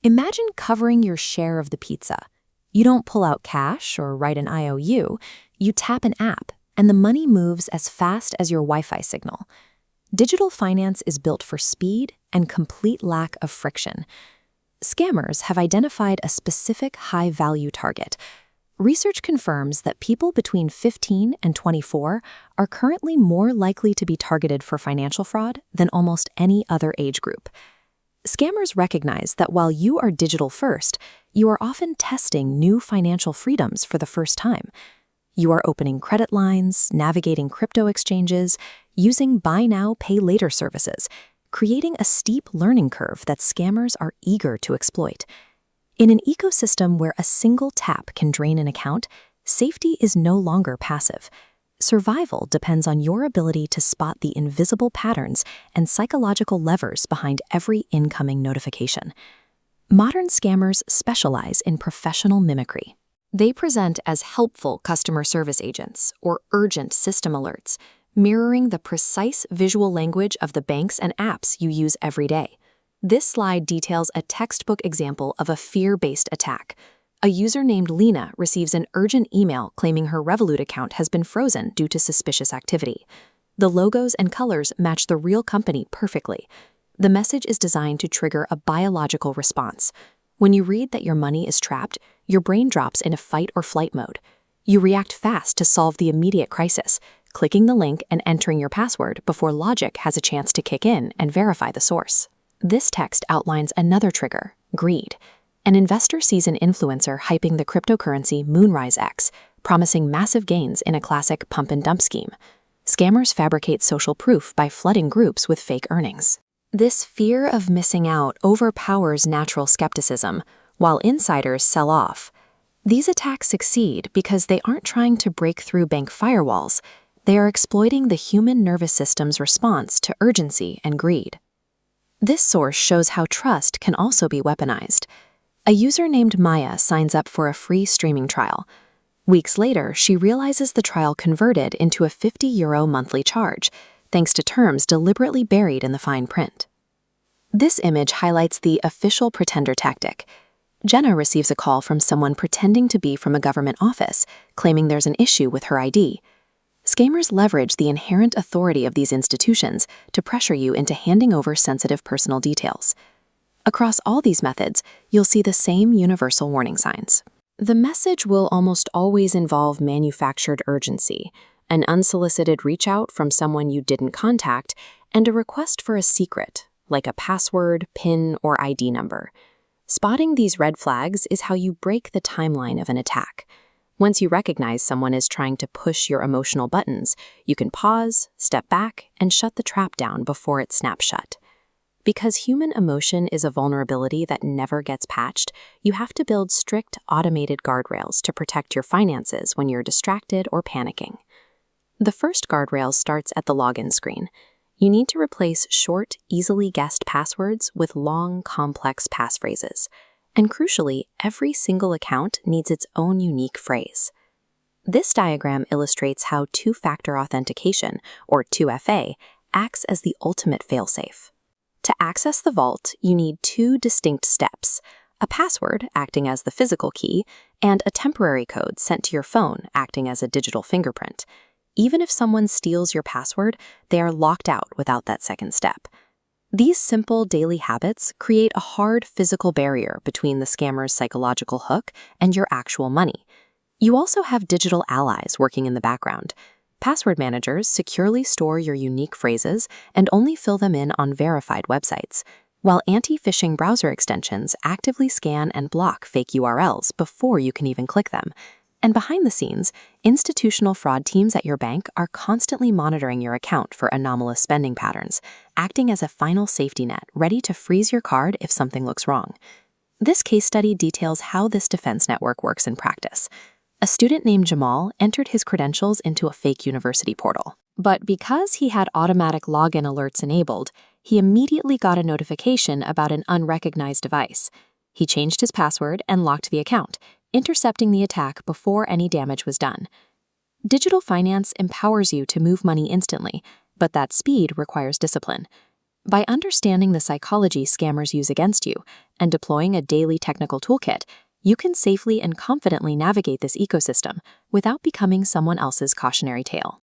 Imagine covering your share of the pizza. You don't pull out cash or write an IOU, you tap an app, and the money moves as fast as your Wi-Fi signal. Digital finance is built for speed and complete lack of friction. Scammers have identified a specific high-value target. Research confirms that people between 15 and 24 are currently more likely to be targeted for financial fraud than almost any other age group. Scammers recognize that while you are digital first, you are often testing new financial freedoms for the first time. You are opening credit lines, navigating crypto exchanges, using buy now, pay later services, creating a steep learning curve that scammers are eager to exploit. In an ecosystem where a single tap can drain an account, safety is no longer passive. Survival depends on your ability to spot the invisible patterns and psychological levers behind every incoming notification. Modern scammers specialize in professional mimicry. They present as helpful customer service agents or urgent system alerts, mirroring the precise visual language of the banks and apps you use every day. This slide details a textbook example of a fear-based attack. A user named Lena receives an urgent email claiming her Revolut account has been frozen due to suspicious activity. The logos and colors match the real company perfectly. The message is designed to trigger a biological response. When you read that your money is trapped, your brain drops into fight or flight mode. You react fast to solve the immediate crisis, clicking the link and entering your password before logic has a chance to kick in and verify the source. This text outlines another trigger, greed. An investor sees an influencer hyping the cryptocurrency Moonrise X, promising massive gains in a classic pump-and-dump scheme. Scammers fabricate social proof by flooding groups with fake earnings. This fear of missing out overpowers natural skepticism, while insiders sell off. These attacks succeed because they aren't trying to break through bank firewalls. They are exploiting the human nervous system's response to urgency and greed. This source shows how trust can also be weaponized. A user named Maya signs up for a free streaming trial. Weeks later, she realizes the trial converted into a €50 monthly charge, thanks to terms deliberately buried in the fine print. This image highlights the official pretender tactic. Jenna receives a call from someone pretending to be from a government office, claiming there's an issue with her ID. Scammers leverage the inherent authority of these institutions to pressure you into handing over sensitive personal details. Across all these methods, you'll see the same universal warning signs. The message will almost always involve manufactured urgency, an unsolicited reach out from someone you didn't contact, and a request for a secret, like a password, PIN, or ID number. Spotting these red flags is how you break the timeline of an attack. Once you recognize someone is trying to push your emotional buttons, you can pause, step back, and shut the trap down before it snaps shut. Because human emotion is a vulnerability that never gets patched, you have to build strict, automated guardrails to protect your finances when you're distracted or panicking. The first guardrail starts at the login screen. You need to replace short, easily guessed passwords with long, complex passphrases. And crucially, every single account needs its own unique phrase. This diagram illustrates how two-factor authentication, or 2FA, acts as the ultimate failsafe. To access the vault, you need two distinct steps: a password acting as the physical key, and a temporary code sent to your phone acting as a digital fingerprint. Even if someone steals your password, they are locked out without that second step. These simple daily habits create a hard physical barrier between the scammer's psychological hook and your actual money. You also have digital allies working in the background. Password managers securely store your unique phrases and only fill them in on verified websites, while anti-phishing browser extensions actively scan and block fake URLs before you can even click them. And behind the scenes, institutional fraud teams at your bank are constantly monitoring your account for anomalous spending patterns, acting as a final safety net ready to freeze your card if something looks wrong. This case study details how this defense network works in practice. A student named Jamal entered his credentials into a fake university portal. But because he had automatic login alerts enabled, he immediately got a notification about an unrecognized device. He changed his password and locked the account, intercepting the attack before any damage was done. Digital finance empowers you to move money instantly, but that speed requires discipline. By understanding the psychology scammers use against you and deploying a daily technical toolkit, you can safely and confidently navigate this ecosystem without becoming someone else's cautionary tale.